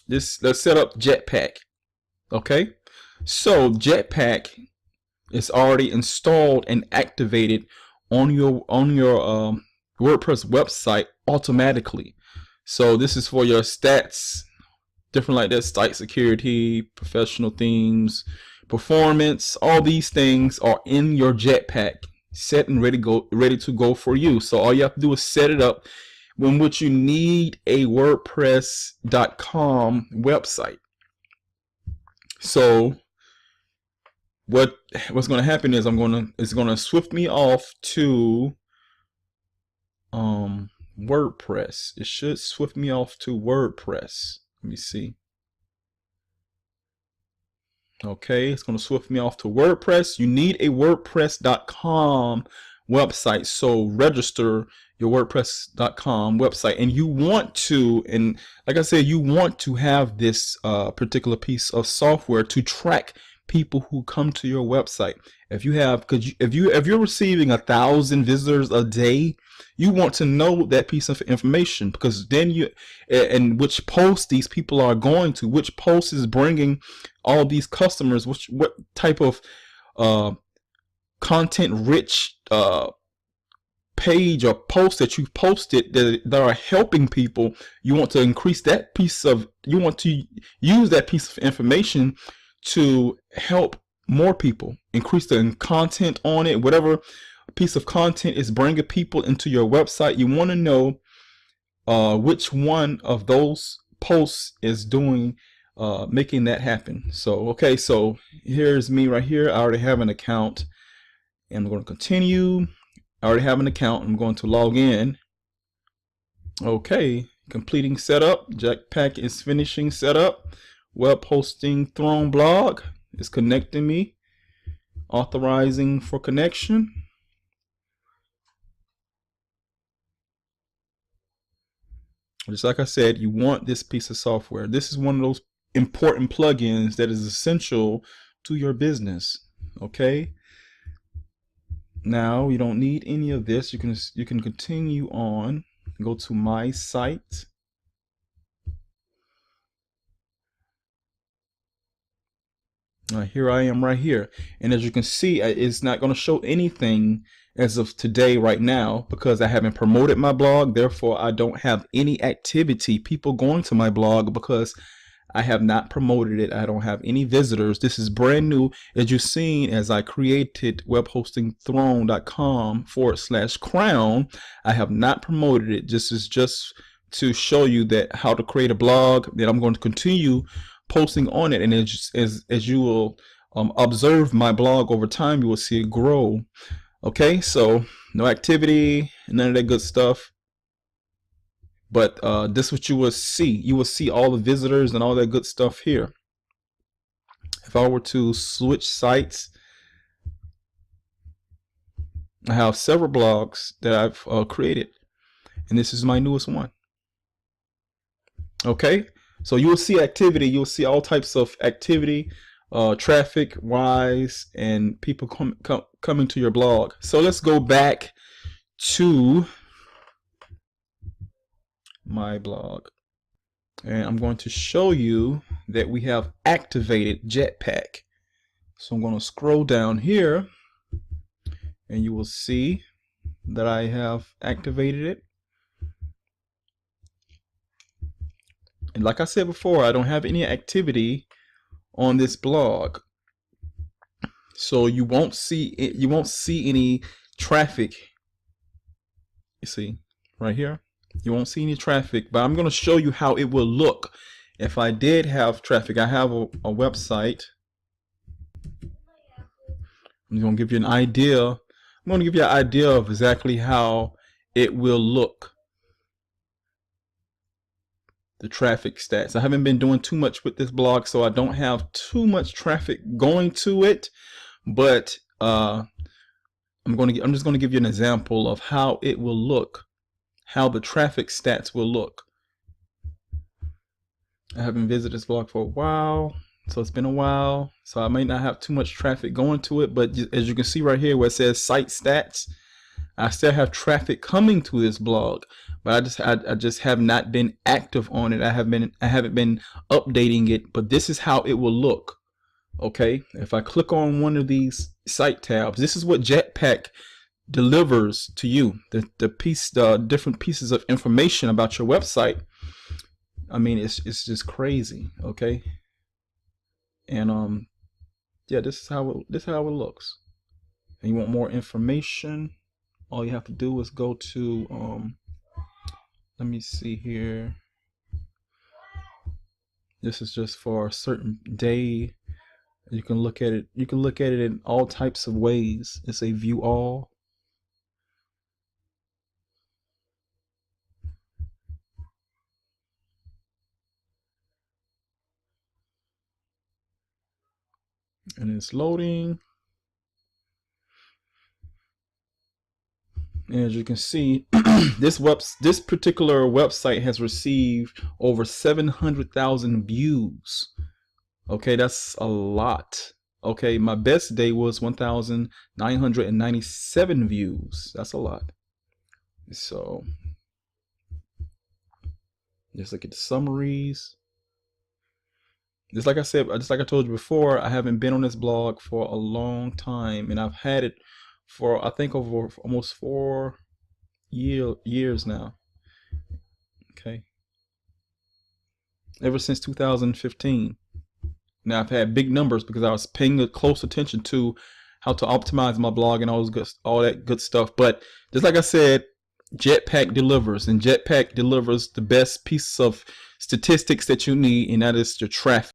let's set up Jetpack. Okay, so Jetpack is already installed and activated on your WordPress website automatically. So this is for your stats, different like that, site security, professional themes, performance. All these things are in your Jetpack, set and ready to go for you. So all you have to do is set it up. When which you need a WordPress.com website. So what's going to happen is it's going to swift me off to WordPress. It should swift me off to WordPress. Let me see. Okay, it's going to swift me off to WordPress. You need a WordPress.com website, so register your WordPress.com website, and you want to, and like I said, you want to have this particular piece of software to track people who come to your website. If you have, if you're receiving 1,000 visitors a day, you want to know that piece of information, because then and which post these people are going to, which post is bringing all these customers, what type of content rich page or post that you've posted that are helping people. You want to increase that you want to use that piece of information to help more people, increase the content on it. Whatever piece of content is bringing people into your website, you want to know which one of those posts is doing making that happen. So okay, so here's me right here. I already have an account, and I'm going to continue. I already have an account. I'm going to log in. Okay, completing setup. Jetpack is finishing setup. Web hosting Throne blog is connecting me. Authorizing for connection. Just like I said, you want this piece of software. This is one of those important plugins that is essential to your business. Okay. Now you don't need any of this. You can continue on. Go to my site. Here I am right here, and as you can see, it's not going to show anything as of today right now because I haven't promoted my blog. Therefore, I don't have any activity, people going to my blog, because I have not promoted it. I don't have any visitors. This is brand new. As you've seen, as I created webhostingthrone.com/crown, I have not promoted it. This is just to show you that how to create a blog. That I'm going to continue posting on it, and as you will observe my blog over time, you will see it grow. Okay, so no activity, none of that good stuff. But this is what you will see. You will see all the visitors and all that good stuff here. If I were to switch sites, I have several blogs that I've created, and this is my newest one. Okay, so you will see activity. You'll see all types of activity, traffic wise, and people coming to your blog. So let's go back to my blog, and I'm going to show you that we have activated Jetpack. So I'm going to scroll down here, and you will see that I have activated it. And like I said before, I don't have any activity on this blog, so you won't see it. You won't see any traffic. You see right here, you won't see any traffic, but I'm going to show you how it will look if I did have traffic. I have a website. I'm going to give you an idea. I'm going to give you an idea of exactly how it will look. The traffic stats. I haven't been doing too much with this blog, so I don't have too much traffic going to it, but I'm just going to give you an example of how it will look, how the traffic stats will look. I haven't visited this blog for a while, so it's been a while, so I might not have too much traffic going to it, but as you can see right here where it says site stats, I still have traffic coming to this blog, but I just have not been active on it. I haven't been updating it, but this is how it will look. Okay, if I click on one of these site tabs, this is what Jetpack delivers to you. The different pieces of information about your website. I mean, it's just crazy. Okay, and yeah, this is how it looks. And you want more information, all you have to do is go to let me see here. This is just for a certain day. You can look at it. You can look at it in all types of ways. It's a view all. And it's loading. And as you can see, this particular website has received over 700,000 views. Okay, that's a lot. Okay, my best day was 1,997 views. That's a lot. So just look at the summaries. Just like I said, just like I told you before, I haven't been on this blog for a long time, and I've had it for I think over almost 4 years now. Okay, ever since 2015. Now I've had big numbers because I was paying close attention to how to optimize my blog and all that good stuff. But just like I said, Jetpack delivers, and Jetpack delivers the best piece of statistics that you need, and that is your traffic.